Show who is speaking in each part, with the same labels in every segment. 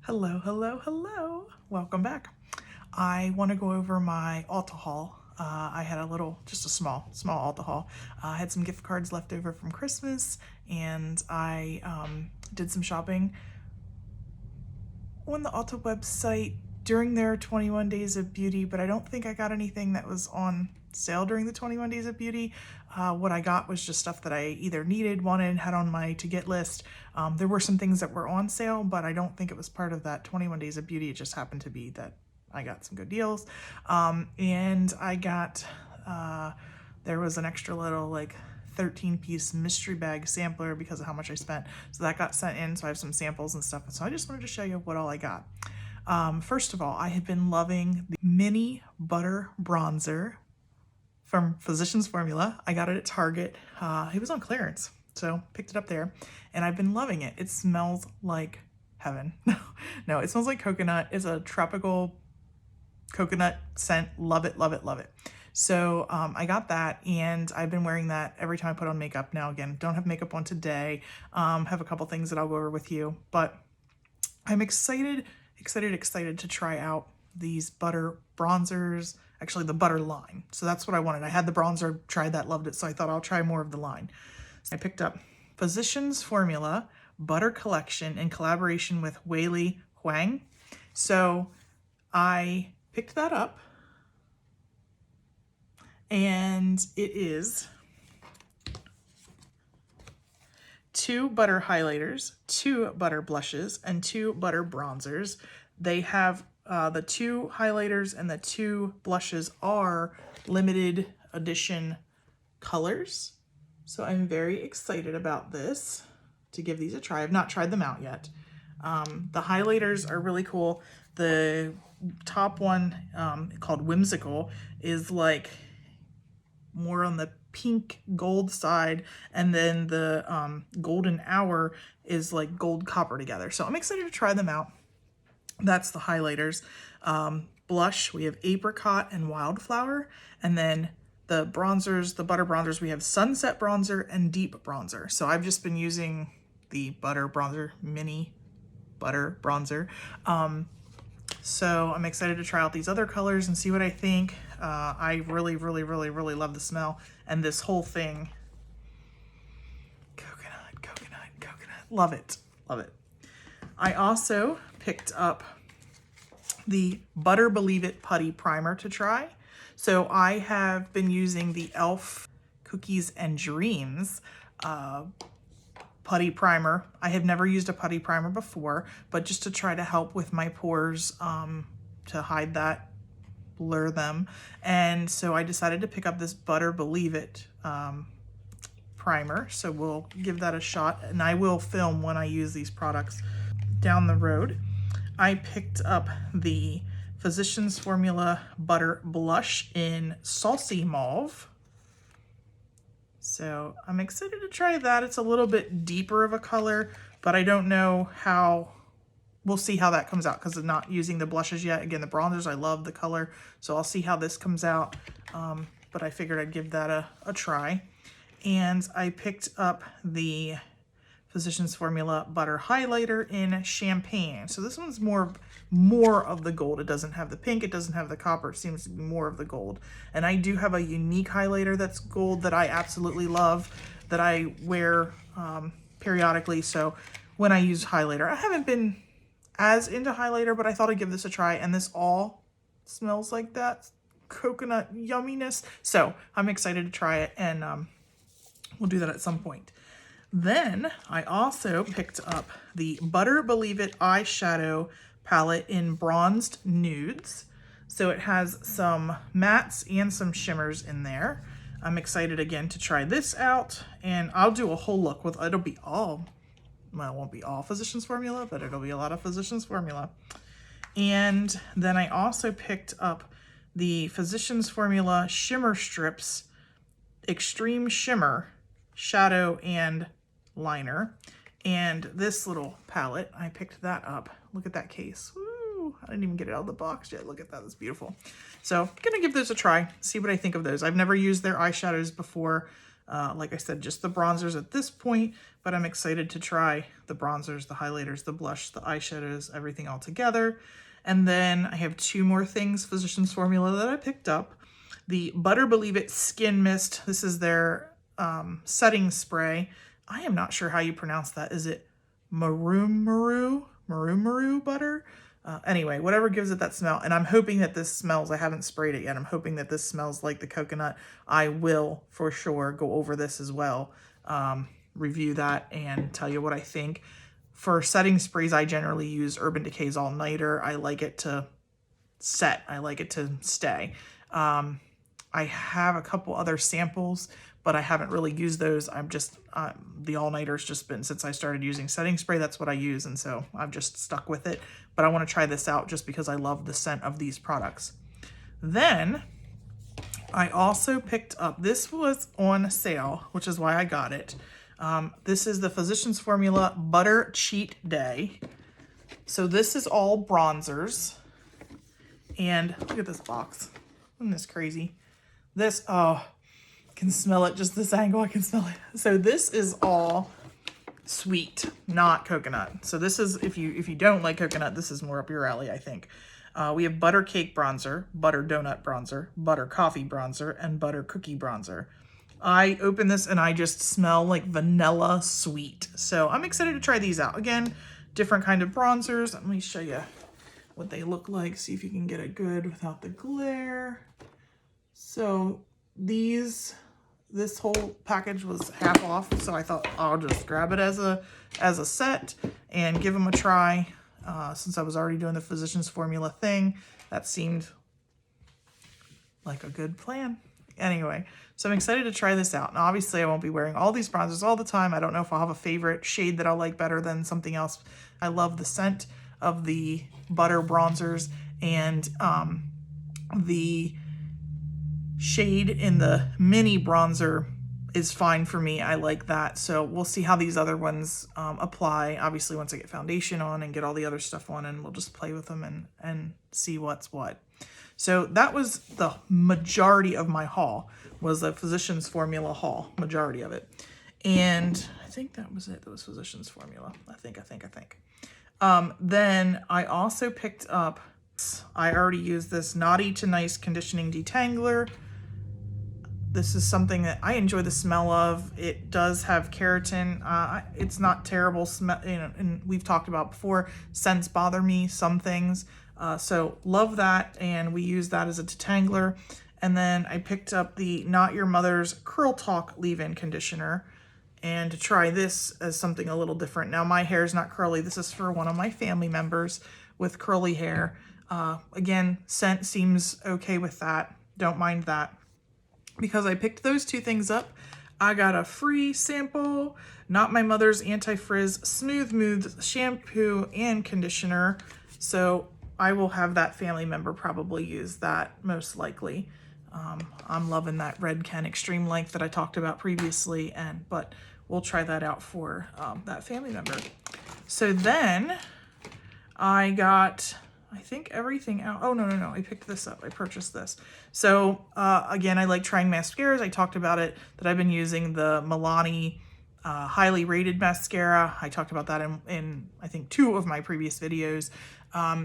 Speaker 1: Hello, hello, hello. Welcome back. I want to go over my Ulta haul. I had just a small Ulta haul. I had some gift cards left over from Christmas, and I did some shopping on the Ulta website during their 21 days of beauty, but I don't think I got anything that was on sale during the 21 days of beauty. What I got was just stuff that I either needed, wanted, had on my to get list. There were some things that were on sale, but I don't think it was part of that 21 days of beauty. It just happened to be that I got some good deals. And I got, there was an extra little 13-piece mystery bag sampler because of how much I spent. So that got sent in, so I have some samples and stuff. So I just wanted to show you what all I got. First of all, I have been loving the Mini Butter Bronzer from Physicians Formula. I got it at Target. It was on clearance, so picked it up there, and I've been loving it. It smells like heaven. No, it smells like coconut. It's a tropical coconut scent. Love it, love it, love it. So I got that, and I've been wearing that every time I put on makeup. Now, again, don't have makeup on today. Have a couple things that I'll go over with you, but I'm excited to try out these butter bronzers, actually the butter line. So that's what I wanted. I had the bronzer, tried that, loved it, so I thought I'll try more of the line. So I picked up Physicians Formula Butter Collection in collaboration with Weylie Hoang. So I picked that up, and it is 2 butter highlighters, 2 butter blushes, and 2 butter bronzers. They have the 2 highlighters and the 2 blushes are limited edition colors. So I'm very excited about this, to give these a try. I've not tried them out yet. The highlighters are really cool. The top one, called Whimsical, is like more on the pink gold side, and then the golden hour is like gold copper together. So I'm excited to try them out. That's the highlighters. Blush, we have Apricot and Wildflower, and then the bronzers, the butter bronzers, we have Sunset Bronzer and Deep Bronzer. So I've just been using the butter bronzer, Mini Butter Bronzer. So I'm excited to try out these other colors and see what I think. I really love the smell, and this whole thing, coconut, love it, love it. I also picked up the Butter Believe It Putty Primer to try. So I have been using the e.l.f. Cookies and Dreams putty primer. I have never used a putty primer before, but just to try to help with my pores, to hide that, blur them. And so I decided to pick up this Butter Believe It primer. So we'll give that a shot, and I will film when I use these products down the road. I picked up the Physicians Formula Butter Blush in Saucy Mauve. So I'm excited to try that. It's a little bit deeper of a color, but I don't know how, we'll see how that comes out because I'm not using the blushes yet. Again, the bronzers, I love the color, so I'll see how this comes out. But I figured I'd give that a try. And I picked up the Physicians Formula Butter Highlighter in Champagne. So this one's more of the gold. It doesn't have the pink, it doesn't have the copper, it seems to be more of the gold. And I do have a unique highlighter that's gold that I absolutely love, that I wear periodically. So when I use highlighter, I haven't been as into highlighter, but I thought I'd give this a try, and this all smells like that coconut yumminess. So I'm excited to try it, and we'll do that at some point. Then I also picked up the Butter Believe It eyeshadow palette in Bronzed Nudes. So it has some mattes and some shimmers in there. I'm excited again to try this out, and I'll do a whole look with, it'll be all, well, it won't be all Physicians Formula, but it'll be a lot of Physicians Formula. And then I also picked up the Physicians Formula Shimmer Strips Extreme Shimmer Shadow and Liner, and this little palette, I picked that up. Look at that case. Woo! I didn't even get it out of the box yet. Look at that, it's beautiful. So I'm gonna give those a try, see what I think of those. I've never used their eyeshadows before. Like I said, just the bronzers at this point, but I'm excited to try the bronzers, the highlighters, the blush, the eyeshadows, everything all together. And then I have 2 more things, Physicians Formula, that I picked up. The Butter Believe It Skin Mist. This is their setting spray. I am not sure how you pronounce that. Is it maru butter? Anyway, whatever gives it that smell. And I'm hoping that this smells, I haven't sprayed it yet, I'm hoping that this smells like the coconut. I will for sure go over this as well, review that and tell you what I think. For setting sprays, I generally use Urban Decay's All Nighter. I like it to set. I like it to stay. I have a couple other samples, but I haven't really used those. I'm just, the All Nighter's just been, since I started using setting spray, that's what I use. And so I've just stuck with it. But I want to try this out just because I love the scent of these products. Then I also picked up, this was on sale, which is why I got it. This is the Physicians Formula Butter Cheat Day. So this is all bronzers. And look at this box. Isn't this crazy? This, oh, I can smell it. Just this angle, I can smell it. So this is all sweet, not coconut. So this is, if you don't like coconut, this is more up your alley, I think. We have butter cake bronzer, butter donut bronzer, butter coffee bronzer, and butter cookie bronzer. I open this and I just smell like vanilla sweet. So I'm excited to try these out. Again, different kind of bronzers. Let me show you what they look like. See if you can get it good without the glare. So this whole package was half off, so I thought I'll just grab it as a set and give them a try. Since I was already doing the Physicians Formula thing, that seemed like a good plan. Anyway, so I'm excited to try this out. Now, obviously, I won't be wearing all these bronzers all the time. I don't know if I'll have a favorite shade that I'll like better than something else. I love the scent of the butter bronzers, and the shade in the mini bronzer is fine for me. I like that. So we'll see how these other ones apply. Obviously, once I get foundation on and get all the other stuff on, and we'll just play with them and see what's what. So that was the majority of my haul, was the Physicians Formula haul, majority of it. And I think that was it. That was Physicians Formula. I think. Then I also picked up, I already used this Knotty to Nice Conditioning Detangler. This is something that I enjoy the smell of. It does have keratin. It's not terrible smell, you know, and we've talked about before, scents bother me, some things. So love that, and we use that as a detangler. And then I picked up the Not Your Mother's Curl Talk Leave-In Conditioner, and to try this as something a little different. Now, my hair is not curly. This is for one of my family members with curly hair. Again, scent seems okay with that. Don't mind that. Because I picked those 2 things up, I got a free sample, Not My Mother's Anti-Frizz Smooth Moods shampoo and conditioner. So I will have that family member probably use that most likely. I'm loving that Red Ken Extreme Length that I talked about previously, but we'll try that out for that family member. So then I got, I think, everything out. Oh, no. I picked this up. I purchased this. So, again, I like trying mascaras. I talked about it, that I've been using the Milani highly rated mascara. I talked about that in I think, 2 of my previous videos.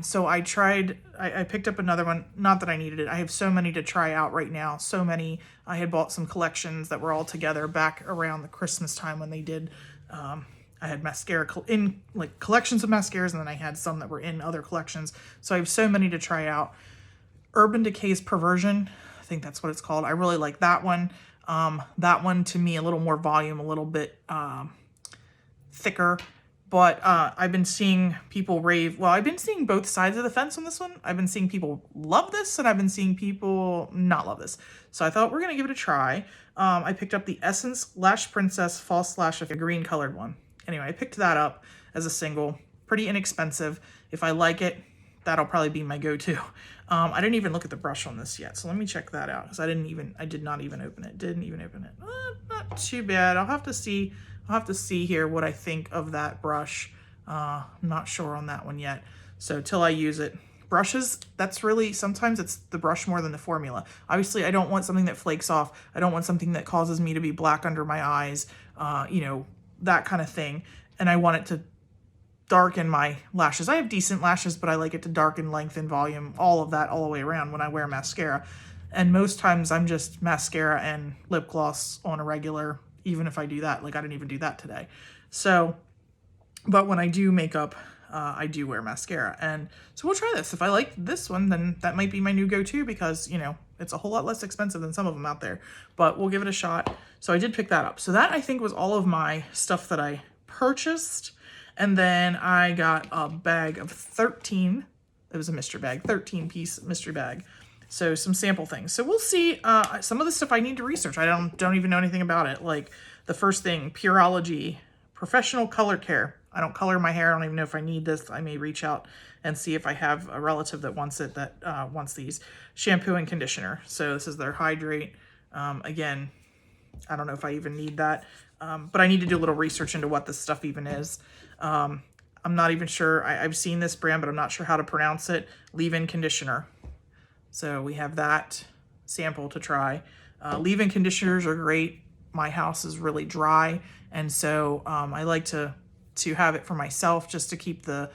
Speaker 1: So I picked up another one. Not that I needed it. I have so many to try out right now. So many. I had bought some collections that were all together back around the Christmas time when they did, I had mascara in like collections of mascaras, and then I had some that were in other collections. So I have so many to try out. Urban Decay's Perversion, I think that's what it's called. I really like that one. That one, to me, a little more volume, a little bit thicker. But I've been seeing people rave. Well, I've been seeing both sides of the fence on this one. I've been seeing people love this, and I've been seeing people not love this. So I thought we're going to give it a try. I picked up the Essence Lash Princess False Lash, a green colored one. Anyway, I picked that up as a single. Pretty inexpensive. If I like it, that'll probably be my go-to. I didn't even look at the brush on this yet, so let me check that out, because I did not even open it. Didn't even open it. Not too bad. I'll have to see here what I think of that brush. I'm not sure on that one yet. So till I use it, brushes, that's really, sometimes it's the brush more than the formula. Obviously, I don't want something that flakes off. I don't want something that causes me to be black under my eyes, you know, that kind of thing. And I want it to darken my lashes. I have decent lashes, but I like it to darken, lengthen, volume, all of that all the way around when I wear mascara. And most times I'm just mascara and lip gloss on a regular, even if I do that. Like I didn't even do that today. So, but when I do makeup, I do wear mascara. And so we'll try this. If I like this one, then that might be my new go-to because, you know, it's a whole lot less expensive than some of them out there. But we'll give it a shot. So I did pick that up. So that I think was all of my stuff that I purchased. And then I got a bag of 13. It was a mystery bag, 13-piece mystery bag. So some sample things. So we'll see. Some of the stuff I need to research. I don't even know anything about it. Like the first thing, Pureology, professional color care. I don't color my hair. I don't even know if I need this. I may reach out and see if I have a relative that wants it, that wants these. Shampoo and conditioner. So this is their Hydrate. Again, I don't know if I even need that. But I need to do a little research into what this stuff even is. I'm not even sure. I've seen this brand, but I'm not sure how to pronounce it. Leave-in conditioner. So we have that sample to try. Leave-in conditioners are great. My house is really dry, and so I like to have it for myself just to keep the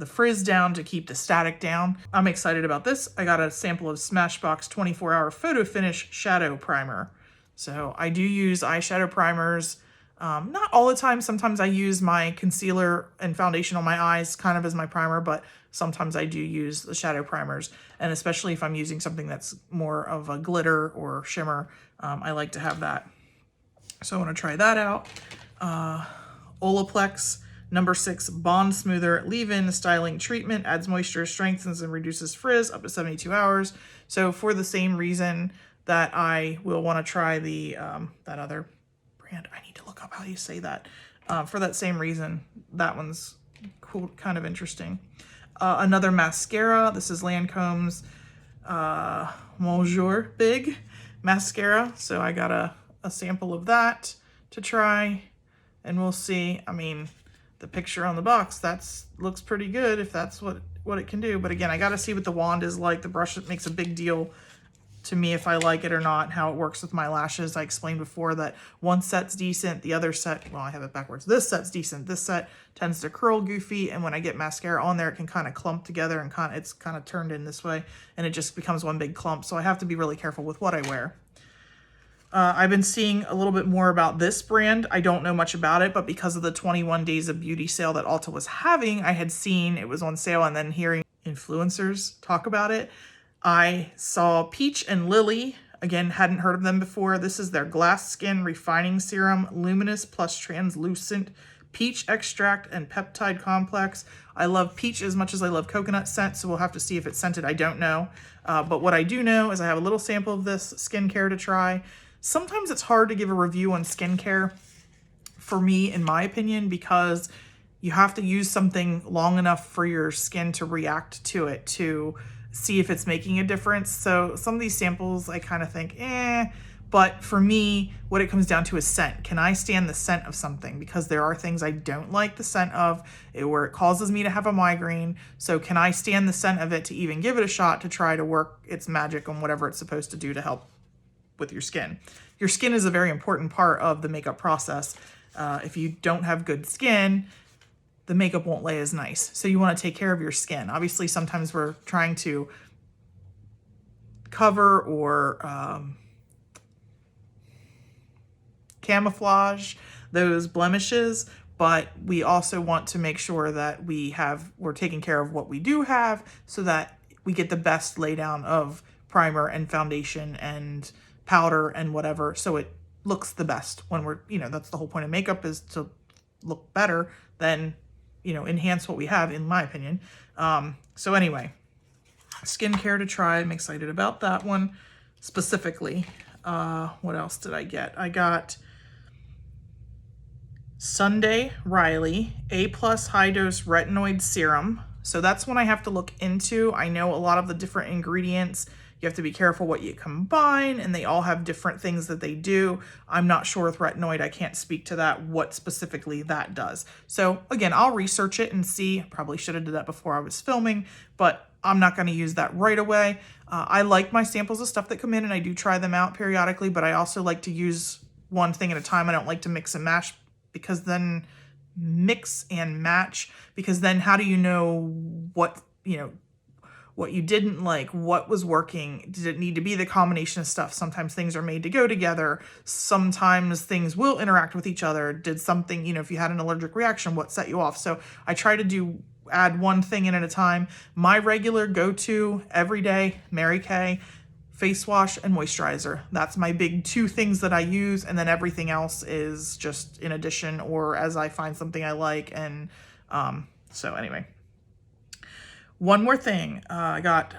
Speaker 1: frizz down, to keep the static down. I'm excited about this. I got a sample of Smashbox 24-hour Photo Finish Shadow Primer. So I do use eyeshadow primers. Not all the time. Sometimes I use my concealer and foundation on my eyes kind of as my primer, but sometimes I do use the shadow primers. And especially if I'm using something that's more of a glitter or shimmer, I like to have that. So I want to try that out. Olaplex number 6 Bond Smoother Leave-In Styling Treatment. Adds moisture, strengthens, and reduces frizz up to 72 hours. So for the same reason that I will want to try the that other brand. I need to look up how you say that. For that same reason, that one's cool, kind of interesting. Another mascara. This is Lancome's Bonjour Big Mascara. So I got a sample of that to try, and we'll see. I mean, the picture on the box, looks pretty good if that's what it can do. But again, I got to see what the wand is like. The brush makes a big deal to me if I like it or not, how it works with my lashes. I explained before that one set's decent, the other set, well, I have it backwards. This set's decent. This set tends to curl goofy, and when I get mascara on there, it can kind of clump together and it's kind of turned in this way, and it just becomes one big clump. So I have to be really careful with what I wear. I've been seeing a little bit more about this brand. I don't know much about it, but because of the 21 Days of Beauty sale that Ulta was having, I had seen it was on sale, and then hearing influencers talk about it. I saw Peach and Lily. Again, hadn't heard of them before. This is their Glass Skin Refining Serum, Luminous plus Translucent Peach Extract and Peptide Complex. I love peach as much as I love coconut scent, so we'll have to see if it's scented. I don't know. But what I do know is I have a little sample of this skincare to try. Sometimes it's hard to give a review on skincare, for me, in my opinion, because you have to use something long enough for your skin to react to it, to see if it's making a difference. So some of these samples I kind of think, but for me, what it comes down to is scent. Can I stand the scent of something? Because there are things I don't like the scent of, where it causes me to have a migraine. So can I stand the scent of it to even give it a shot to try to work its magic on whatever it's supposed to do to help with your skin? Your skin is a very important part of the makeup process. If you don't have good skin, the makeup won't lay as nice. So you want to take care of your skin. Obviously, sometimes we're trying to cover or camouflage those blemishes, but we also want to make sure that we're taking care of what we do have, so that we get the best laydown of primer and foundation and powder and whatever, so it looks the best when we're, that's the whole point of makeup, is to look better than, enhance what we have, in my opinion. So anyway, skincare to try. I'm excited about that one specifically. What else did I get? I got Sunday Riley A+ High Dose Retinoid Serum. So that's one I have to look into. I know a lot of the different ingredients You have to be careful what you combine, and they all have different things that they do. I'm not sure with retinoid, I can't speak to that, what specifically that does. So again, I'll research it and see. Probably should have did that before I was filming, but I'm not going to use that right away. I like my samples of stuff that come in, and I do try them out periodically, but I also like to use one thing at a time. I don't like to mix and match, because then how do you know what, what you didn't like, what was working? Did it need to be the combination of stuff? Sometimes things are made to go together. Sometimes things will interact with each other. Did something, if you had an allergic reaction, what set you off? So I try to add one thing in at a time. My regular go-to every day, Mary Kay, face wash and moisturizer. That's my big 2 things that I use, and then everything else is just in addition or as I find something I like. And so anyway. One more thing, I got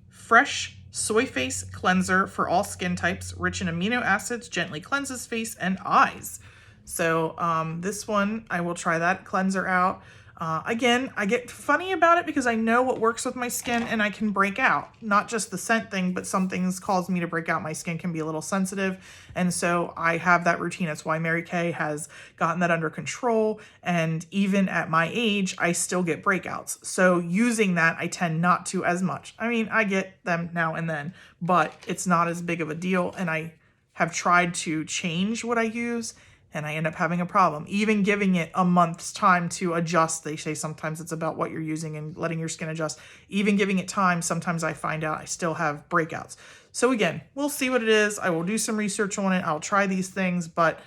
Speaker 1: Fresh Soy Face Cleanser for all skin types, rich in amino acids, gently cleanses face and eyes. So this one, I will try that cleanser out. Again, I get funny about it because I know what works with my skin and I can break out. Not just the scent thing, but some things cause me to break out. My skin can be a little sensitive. And so I have that routine. That's why Mary Kay has gotten that under control. And even at my age, I still get breakouts. So using that, I tend not to as much. I mean, I get them now and then, but it's not as big of a deal. And I have tried to change what I use, and I end up having a problem. Even giving it a month's time to adjust. They say sometimes it's about what you're using and letting your skin adjust. Even giving it time, sometimes I find out I still have breakouts. So again, we'll see what it is. I will do some research on it. I'll try these things, but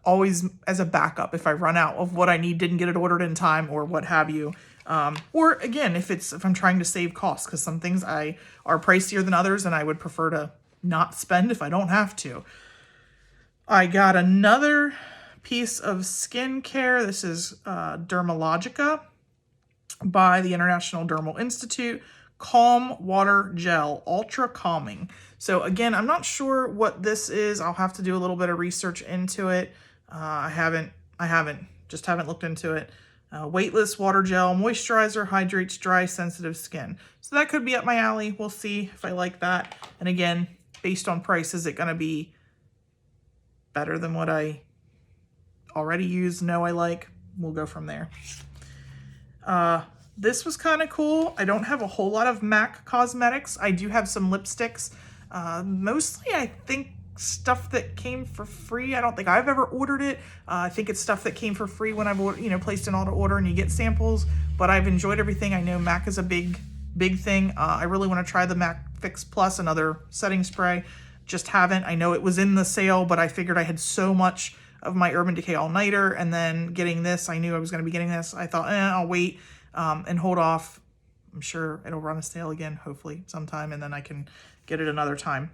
Speaker 1: always as a backup if I run out of what I need, didn't get it ordered in time or what have you. Or again, if I'm trying to save costs, because some things are pricier than others and I would prefer to not spend if I don't have to. I got another piece of skincare. This is Dermalogica by the International Dermal Institute. Calm Water Gel, Ultra Calming. So again, I'm not sure what this is. I'll have to do a little bit of research into it. I haven't looked into it. Weightless water gel, moisturizer, hydrates dry, sensitive skin. So that could be up my alley. We'll see if I like that. And again, based on price, is it going to be better than what I already use? No, I like. We'll go from there. This was kind of cool. I don't have a whole lot of MAC cosmetics. I do have some lipsticks. Mostly, I think, stuff that came for free. I don't think I've ever ordered it. I think it's stuff that came for free when I've placed an auto order and you get samples. But I've enjoyed everything. I know MAC is a big thing. I really want to try the MAC Fix Plus, another setting spray. Just haven't. I know it was in the sale, but I figured I had so much of my Urban Decay all-nighter, and then getting this, I knew I was going to be getting this. I thought, I'll wait and hold off. I'm sure it'll run a sale again, hopefully sometime, and then I can get it another time.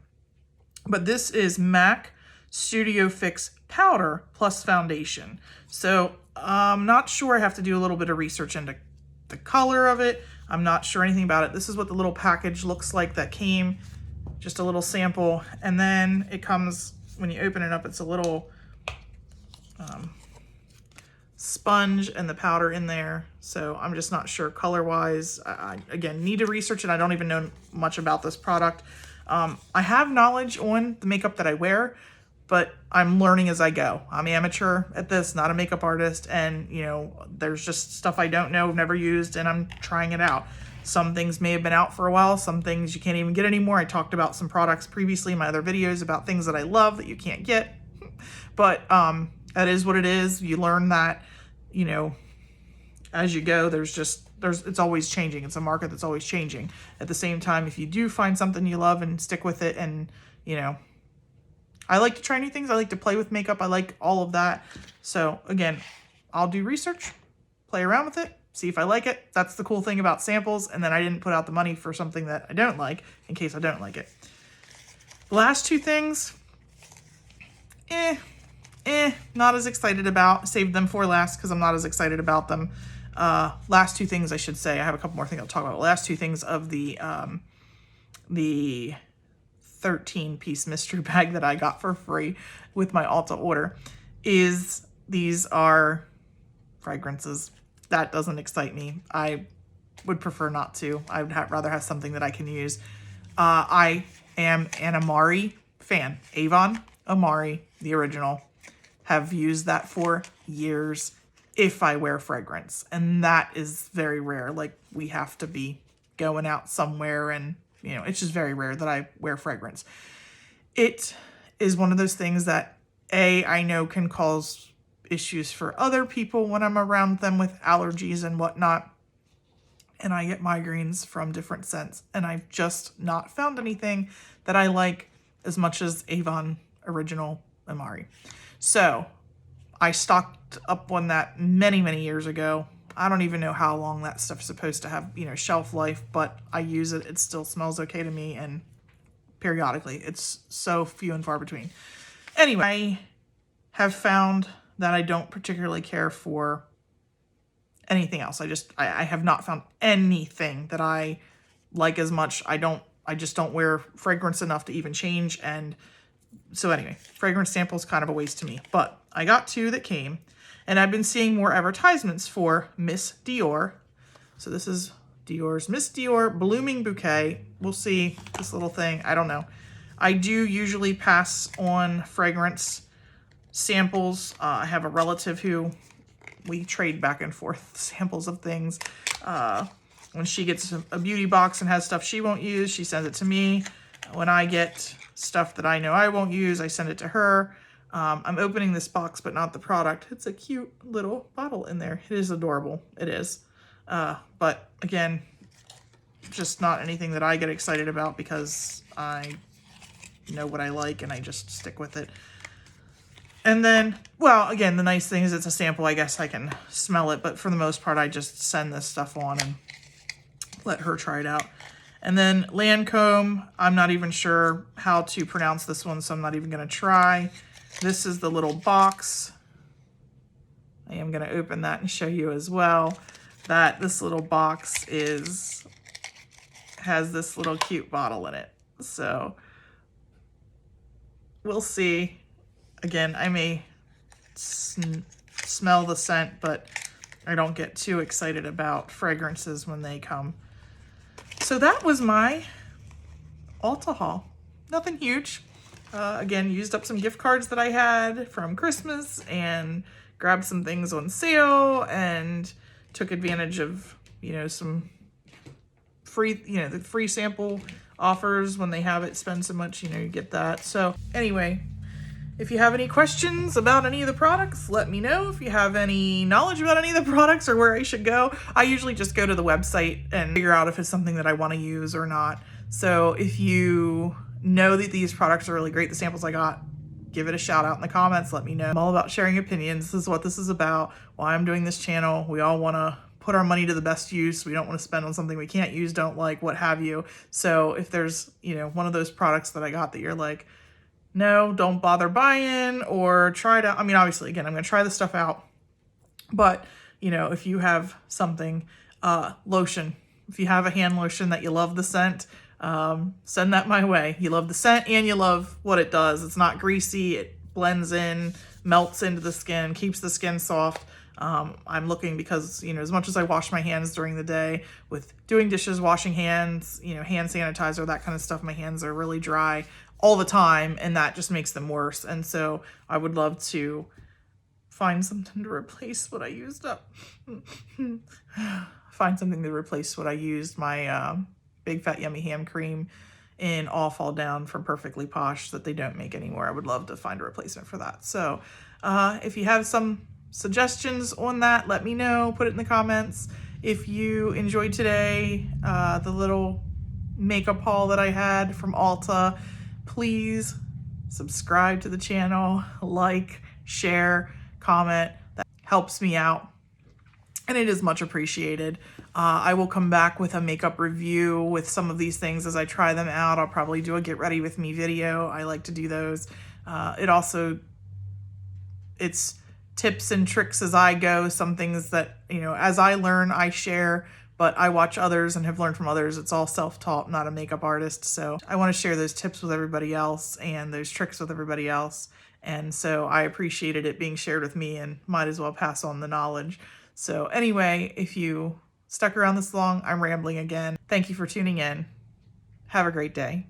Speaker 1: But this is MAC Studio Fix Powder plus Foundation. So I'm not sure. I have to do a little bit of research into the color of it. I'm not sure anything about it. This is what the little package looks like that came. Just a little sample, and then it comes, when you open it up, it's a little sponge and the powder in there. So I'm just not sure color-wise. I again, need to research it. I don't even know much about this product. I have knowledge on the makeup that I wear, but I'm learning as I go. I'm amateur at this, not a makeup artist, and there's just stuff I don't know, never used, and I'm trying it out. Some things may have been out for a while. Some things you can't even get anymore. I talked about some products previously in my other videos about things that I love that you can't get. But that is what it is. You learn that, as you go. It's always changing. It's a market that's always changing. At the same time, if you do find something you love and stick with it, and I like to try new things. I like to play with makeup. I like all of that. So again, I'll do research, play around with it, see if I like it. That's the cool thing about samples. And then I didn't put out the money for something that I don't like in case I don't like it. The last 2 things, not as excited about. Saved them for last because I'm not as excited about them. Last 2 things, I should say. I have a couple more things I'll talk about. Last 2 things of the 13-piece mystery bag that I got for free with my Ulta order is these are fragrances. That doesn't excite me. I would prefer not to. I would rather have something that I can use. I am an Amari fan. Avon Amari, the original. Have used that for years if I wear fragrance. And that is very rare. Like, we have to be going out somewhere and, you know, it's just very rare that I wear fragrance. It is one of those things that, I know can cause issues for other people when I'm around them with allergies and whatnot. And I get migraines from different scents. And I've just not found anything that I like as much as Avon Original Amari. So I stocked up on that many, many years ago. I don't even know how long that stuff's supposed to have, you know, shelf life, but I use it. It still smells okay to me, and periodically. It's so few and far between. Anyway, I have found that I don't particularly care for anything else. I have not found anything that I like as much. I just don't wear fragrance enough to even change. And so anyway, fragrance sample is kind of a waste to me, but I got 2 that came, and I've been seeing more advertisements for Miss Dior. So this is Dior's Miss Dior Blooming Bouquet. We'll see this little thing. I don't know. I do usually pass on fragrance samples. I have a relative who we trade back and forth samples of things. When she gets a beauty box and has stuff she won't use, she sends it to me. When I get stuff that I know I won't use, I send it to her. I'm opening this box, but not the product. It's a cute little bottle in there. It is adorable. It is. But again, just not anything that I get excited about because I know what I like and I just stick with it. And then, well, again, the nice thing is it's a sample. I guess I can smell it, but for the most part, I just send this stuff on and let her try it out. And then Lancome, I'm not even sure how to pronounce this one, so I'm not even going to try. This is the little box. I am going to open that and show you as well that this little box has this little cute bottle in it. So we'll see. Again, I may smell the scent, but I don't get too excited about fragrances when they come. So that was my Ulta haul. Nothing huge. Again, used up some gift cards that I had from Christmas and grabbed some things on sale and took advantage of, you know, some free, you know, the free sample offers when they have it. Spend so much, you know, you get that. So anyway, if you have any questions about any of the products, let me know. If you have any knowledge about any of the products or where I should go, I usually just go to the website and figure out if it's something that I want to use or not. So if you know that these products are really great, the samples I got, give it a shout out in the comments. Let me know. I'm all about sharing opinions. This is what this is about, why I'm doing this channel. We all want to put our money to the best use. We don't want to spend on something we can't use, don't like, what have you. So if there's, you know, one of those products that I got that you're like, no, don't bother buying, or try to, I mean, obviously, again, I'm going to try this stuff out, but, you know, if you have something, lotion, if you have a hand lotion that you love the scent, send that my way. You love the scent and you love what it does. It's not greasy. It blends in, melts into the skin, keeps the skin soft. I'm looking because, you know, as much as I wash my hands during the day with doing dishes, washing hands, you know, hand sanitizer, that kind of stuff, my hands are really dry all the time, and that just makes them worse. And so I would love to find something to replace what I used up. Find something to replace what I used. My Big Fat Yummy Ham Cream in All Fall Down from Perfectly Posh that they don't make anymore. I would love to find a replacement for that. So if you have some suggestions on that, let me know. Put it in the comments. If you enjoyed today, the little makeup haul that I had from Ulta, please subscribe to the channel, like, share, comment. That helps me out, and it is much appreciated. I will come back with a makeup review with some of these things as I try them out. I'll probably do a get ready with me video. I like to do those. It's tips and tricks as I go. Some things that, you know, as I learn, I share, but I watch others and have learned from others. It's all self-taught, not a makeup artist. So I want to share those tips with everybody else and those tricks with everybody else. And so I appreciated it being shared with me and might as well pass on the knowledge. So anyway, if you stuck around this long, I'm rambling again. Thank you for tuning in. Have a great day.